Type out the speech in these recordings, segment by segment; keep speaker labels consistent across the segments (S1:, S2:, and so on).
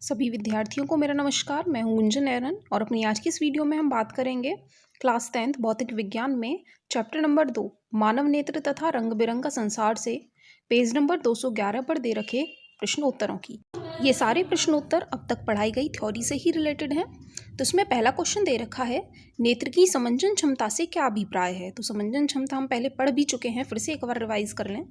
S1: सभी विद्यार्थियों को मेरा नमस्कार। मैं हूं गुंजन एरन और अपनी आज की इस वीडियो में हम बात करेंगे क्लास 10th भौतिक विज्ञान में चैप्टर नंबर 2 मानव नेत्र तथा रंग बिरंगा संसार से पेज नंबर 211 पर दे रखे प्रश्नोत्तरों की। ये सारे प्रश्नोत्तर अब तक पढ़ाई गई थ्योरी से ही रिलेटेड हैं। तो इसमें पहला क्वेश्चन दे रखा है, नेत्र की समंजन क्षमता से क्या अभिप्राय है। तो समंजन क्षमता हम पहले पढ़ भी चुके हैं, फिर से एक बार रिवाइज कर लें।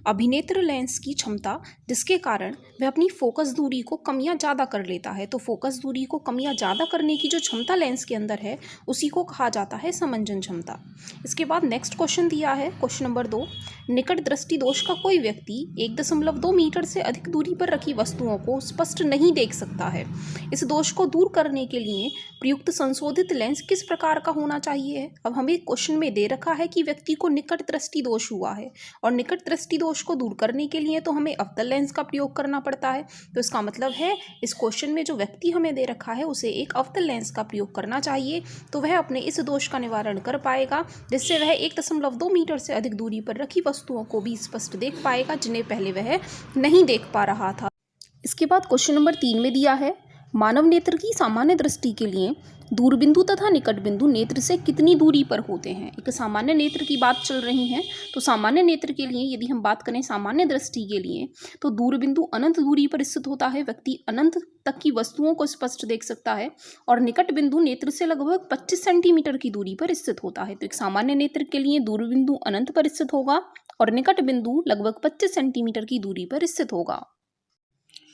S1: अभिनेत्र लेंस की क्षमता जिसके कारण वह अपनी फोकस दूरी को कम या ज़्यादा कर लेता है। तो फोकस दूरी को कम या ज़्यादा करने की जो क्षमता लेंस के अंदर है उसी को कहा जाता है समंजन क्षमता। इसके बाद नेक्स्ट क्वेश्चन दिया है, क्वेश्चन नंबर 2, निकट दृष्टि दोष का कोई व्यक्ति 1.2 मीटर से अधिक दूरी पर रखी वस्तुओं को स्पष्ट नहीं देख सकता है। इस दोष को दूर करने के लिए प्रयुक्त संशोधित लेंस किस प्रकार का होना चाहिए। अब हमें क्वेश्चन में दे रखा है कि व्यक्ति को निकट दृष्टि दोष हुआ है और निकट दृष्टि दोष को दूर करने के लिए तो हमें अवतल लेंस का प्रयोग करना पड़ता है। तो इसका मतलब है इस क्वेश्चन में जो व्यक्ति हमें दे रखा है उसे एक अवतल लेंस का प्रयोग करना चाहिए, तो वह अपने इस दोष का निवारण कर पाएगा, जिससे वह 1.2 मीटर से अधिक दूरी पर रखी वस्तुओं को भी स्पष्ट देख पाएगा जिन्हें पहले वह नहीं देख पा रहा था। इसके बाद क्वेश्चन नंबर 3 में दिया है, मानव नेत्र की सामान्य दृष्टि के लिए दूरबिंदु तथा निकट बिंदु नेत्र से कितनी दूरी पर होते हैं। एक सामान्य नेत्र की बात चल रही है, तो सामान्य नेत्र के लिए यदि हम बात करें सामान्य दृष्टि के लिए तो दूरबिंदु अनंत दूरी पर स्थित होता है। व्यक्ति अनंत तक की वस्तुओं को स्पष्ट देख सकता है और निकट बिंदु नेत्र से लगभग 25 सेंटीमीटर की दूरी पर स्थित होता है। तो एक सामान्य नेत्र के लिए दूरबिंदु अनंत पर स्थित होगा और निकट बिंदु लगभग 25 सेंटीमीटर की दूरी पर स्थित होगा।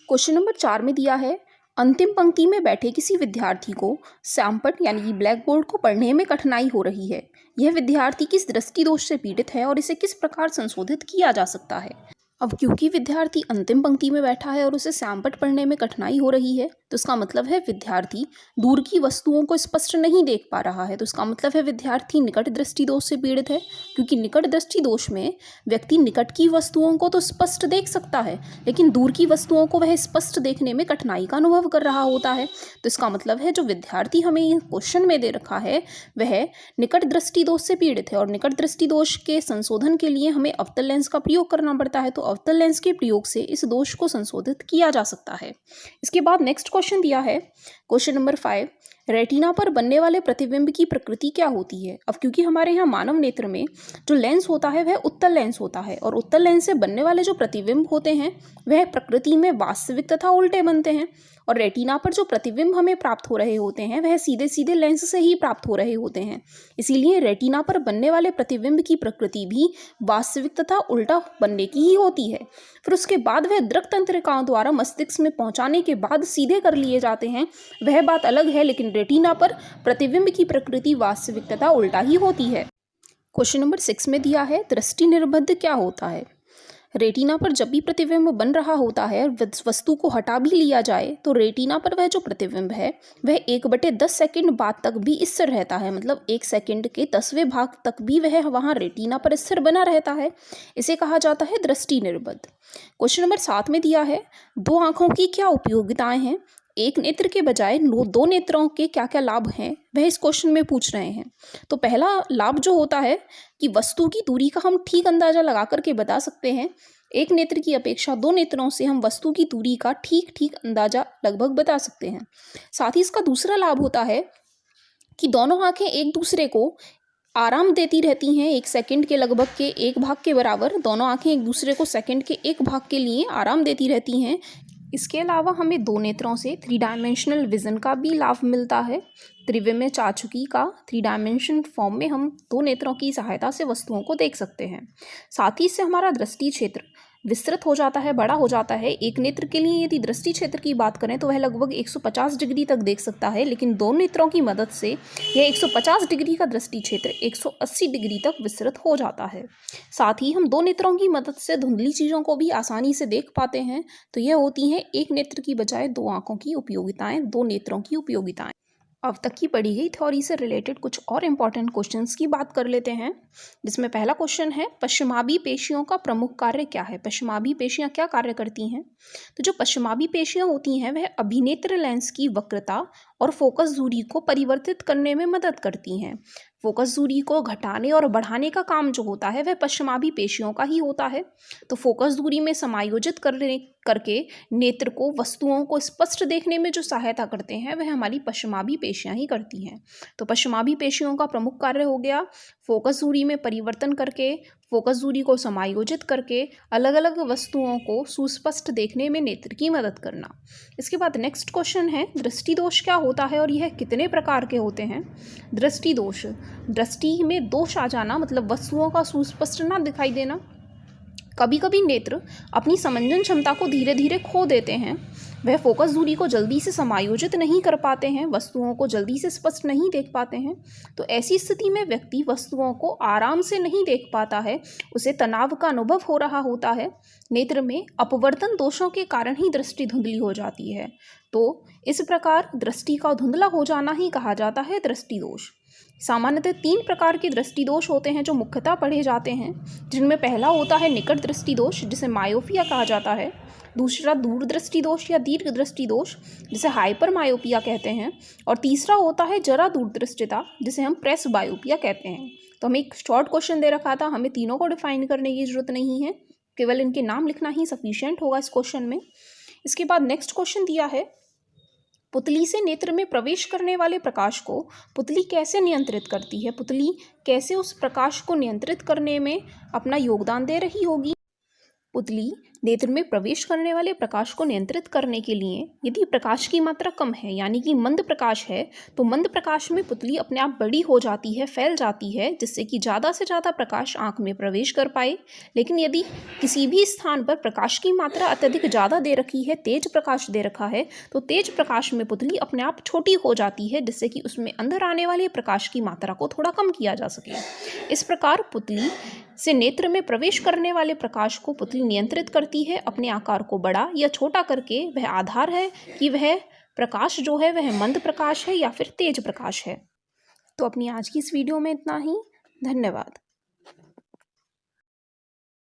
S1: क्वेश्चन नंबर 4 में दिया है, अंतिम पंक्ति में बैठे किसी विद्यार्थी को सैमपट यानी कि ब्लैक बोर्ड को पढ़ने में कठिनाई हो रही है। यह विद्यार्थी किस दृष्टि दोष से पीड़ित है और इसे किस प्रकार संशोधित किया जा सकता है। अब क्योंकि विद्यार्थी अंतिम पंक्ति में बैठा है और उसे सैमपट पढ़ने में कठिनाई हो रही है, तो इसका मतलब है विद्यार्थी दूर की वस्तुओं को स्पष्ट नहीं देख पा रहा है। तो इसका मतलब है विद्यार्थी निकट दृष्टि दोष से पीड़ित है, क्योंकि निकट दृष्टि दोष में व्यक्ति निकट की वस्तुओं को तो स्पष्ट देख सकता है लेकिन दूर की वस्तुओं को वह स्पष्ट देखने में कठिनाई का अनुभव कर रहा होता है। तो इसका मतलब है जो विद्यार्थी हमें यह क्वेश्चन में दे रखा है वह निकट दृष्टि दोष से पीड़ित है और निकट दृष्टि दोष के संशोधन के लिए हमें अवतल लेंस का प्रयोग करना पड़ता है। तो अवतल लेंस के प्रयोग से इस दोष को संशोधित किया जा सकता है। इसके बाद नेक्स्ट क्वेश्चन दिया है, क्वेश्चन नंबर 5, रेटिना पर बनने वाले प्रतिबिंब की प्रकृति क्या होती है। अब क्योंकि हमारे यहाँ मानव नेत्र में जो लेंस होता है वह उत्तल लेंस होता है और उत्तल लेंस से बनने वाले जो प्रतिबिंब होते हैं वह प्रकृति में वास्तविक तथा उल्टे बनते हैं और रेटिना पर जो प्रतिबिंब हमें प्राप्त हो रहे होते हैं वह सीधे सीधे लेंस से ही प्राप्त हो रहे होते हैं। इसीलिए रेटिना पर बनने वाले प्रतिबिंब की प्रकृति भी वास्तविक तथा उल्टा बनने की ही होती है। फिर उसके बाद वह दृक् तंत्रिकाओं द्वारा मस्तिष्क में पहुंचाने के बाद सीधे कर लिए जाते हैं, वह बात अलग है, लेकिन रेटिना पर प्रतिबिंब की प्रकृति वास्तविक तथा उल्टा ही होती है। क्वेश्चन नंबर 6 में दिया है, दृष्टि निर्बंध क्या होता है। रेटिना पर जब भी प्रतिबिंब बन रहा होता है और वस्तु को हटा भी लिया जाए तो रेटिना पर वह जो प्रतिबिंब है वह 1/10 सेकंड बाद तक भी स्थिर रहता है। मतलब 1 सेकंड के 10वें भाग तक भी वह वहाँ रेटिना पर स्थिर बना रहता है। इसे कहा जाता है दृष्टि निर्बंध। क्वेश्चन नंबर 7 में दिया है, दो आँखों की क्या उपयोगिताएं हैं। एक नेत्र के बजाय दो नेत्रों के क्या क्या लाभ हैं वह इस क्वेश्चन में पूछ रहे हैं। तो पहला लाभ जो होता है कि वस्तु की दूरी का हम ठीक अंदाजा लगा करके बता सकते हैं। एक नेत्र की अपेक्षा दो नेत्रों से हम वस्तु की दूरी का ठीक अंदाजा लगभग बता सकते हैं। साथ ही इसका दूसरा लाभ होता है कि दोनों आंखें एक दूसरे को आराम देती रहती हैं। 1 सेकंड के लगभग के 1 भाग के बराबर दोनों आंखें एक दूसरे को सेकंड के 1 भाग के लिए आराम देती रहती हैं। इसके अलावा हमें दो नेत्रों से 3 डायमेंशनल विज़न का भी लाभ मिलता है। त्रिविमीय चाक्षुकी का 3 डायमेंशन फॉर्म में हम दो नेत्रों की सहायता से वस्तुओं को देख सकते हैं। साथ ही इससे हमारा दृष्टि क्षेत्र विस्तृत हो जाता है, बड़ा हो जाता है। एक नेत्र के लिए यदि दृष्टि क्षेत्र की बात करें तो वह लगभग 150 डिग्री तक देख सकता है, लेकिन दो नेत्रों की मदद से यह 150 डिग्री का दृष्टि क्षेत्र 180 डिग्री तक विस्तृत हो जाता है। साथ ही हम दो नेत्रों की मदद से धुंधली चीज़ों को भी आसानी से देख पाते हैं। तो यह होती हैं एक नेत्र की बजाय दो आँखों की उपयोगिताएं, दो नेत्रों की उपयोगिताएं। अब तक की पढ़ी गई थ्योरी से रिलेटेड कुछ और इम्पॉर्टेंट क्वेश्चंस की बात कर लेते हैं, जिसमें पहला क्वेश्चन है, पश्चिमाभी पेशियों का प्रमुख कार्य क्या है। पश्चिमाभी पेशियां क्या कार्य करती हैं। तो जो पश्चिमाभी पेशियां होती हैं वह अभिनेत्र लेंस की वक्रता और फोकस दूरी को परिवर्तित करने में मदद करती हैं। फोकस दूरी को घटाने और बढ़ाने का काम जो होता है वह पश्चिमाभी पेशियों का ही होता है। तो फोकस दूरी में समायोजित करने करके नेत्र को वस्तुओं को स्पष्ट देखने में जो सहायता करते हैं वह हमारी पश्चिमाभी पेशियां ही करती हैं। तो पश्चिमाभी पेशियों का प्रमुख कार्य हो गया फोकस दूरी में परिवर्तन करके, फोकस दूरी को समायोजित करके अलग अलग वस्तुओं को सुस्पष्ट देखने में नेत्र की मदद करना। इसके बाद नेक्स्ट क्वेश्चन है दृष्टि दोष क्या होता है और यह कितने प्रकार के होते हैं। दृष्टि दोष, दृष्टि में दोष आ जाना मतलब वस्तुओं का सुस्पष्ट ना दिखाई देना। कभी कभी नेत्र अपनी समंजन क्षमता को धीरे धीरे खो देते हैं, वह फोकस दूरी को जल्दी से समायोजित नहीं कर पाते हैं, वस्तुओं को जल्दी से स्पष्ट नहीं देख पाते हैं। तो ऐसी स्थिति में व्यक्ति वस्तुओं को आराम से नहीं देख पाता है, उसे तनाव का अनुभव हो रहा होता है। नेत्र में अपवर्तन दोषों के कारण ही दृष्टि धुंधली हो जाती है। तो इस प्रकार दृष्टि का धुंधला हो जाना ही कहा जाता है दृष्टि दोष। सामान्यतः 3 प्रकार के दृष्टि दोष होते हैं जो मुख्यतः पढ़े जाते हैं, जिनमें पहला होता है निकट दृष्टि दोष जिसे मायोपिया कहा जाता है, दूसरा दूर दृष्टि दोष या दीर्घ दृष्टि दोष जिसे हाइपर मायोपिया कहते हैं, और तीसरा होता है जरा दूरदृष्टिता जिसे हम प्रेस बायोपिया कहते हैं। तो हमें एक शॉर्ट क्वेश्चन दे रखा था, हमें तीनों को डिफाइन करने की जरूरत नहीं है, केवल इनके नाम लिखना ही सफिशिएंट होगा इस क्वेश्चन में। इसके बाद नेक्स्ट क्वेश्चन दिया है पुतली से नेत्र में प्रवेश करने वाले प्रकाश को पुतली कैसे नियंत्रित करती है, पुतली कैसे उस प्रकाश को नियंत्रित करने में अपना योगदान दे रही होगी। पुतली नेत्र में प्रवेश करने वाले प्रकाश को नियंत्रित करने के लिए यदि प्रकाश की मात्रा कम है यानी कि मंद प्रकाश है तो मंद प्रकाश में पुतली अपने आप बड़ी हो जाती है, फैल जाती है, जिससे कि ज़्यादा से ज़्यादा प्रकाश आँख में प्रवेश कर पाए। लेकिन यदि किसी भी स्थान पर प्रकाश की मात्रा अत्यधिक ज़्यादा दे रखी है, तेज प्रकाश दे रखा है, तो तेज प्रकाश में पुतली अपने आप छोटी हो जाती है, जिससे कि उसमें अंदर आने वाले प्रकाश की मात्रा को थोड़ा कम किया जा सके। इस प्रकार पुतली से नेत्र में प्रवेश करने वाले प्रकाश को पुतली नियंत्रित करती है अपने आकार को बड़ा या छोटा करके। वह आधार है कि वह प्रकाश जो है वह मंद प्रकाश है या फिर तेज प्रकाश है। तो अपनी आज की इस वीडियो में इतना ही। धन्यवाद।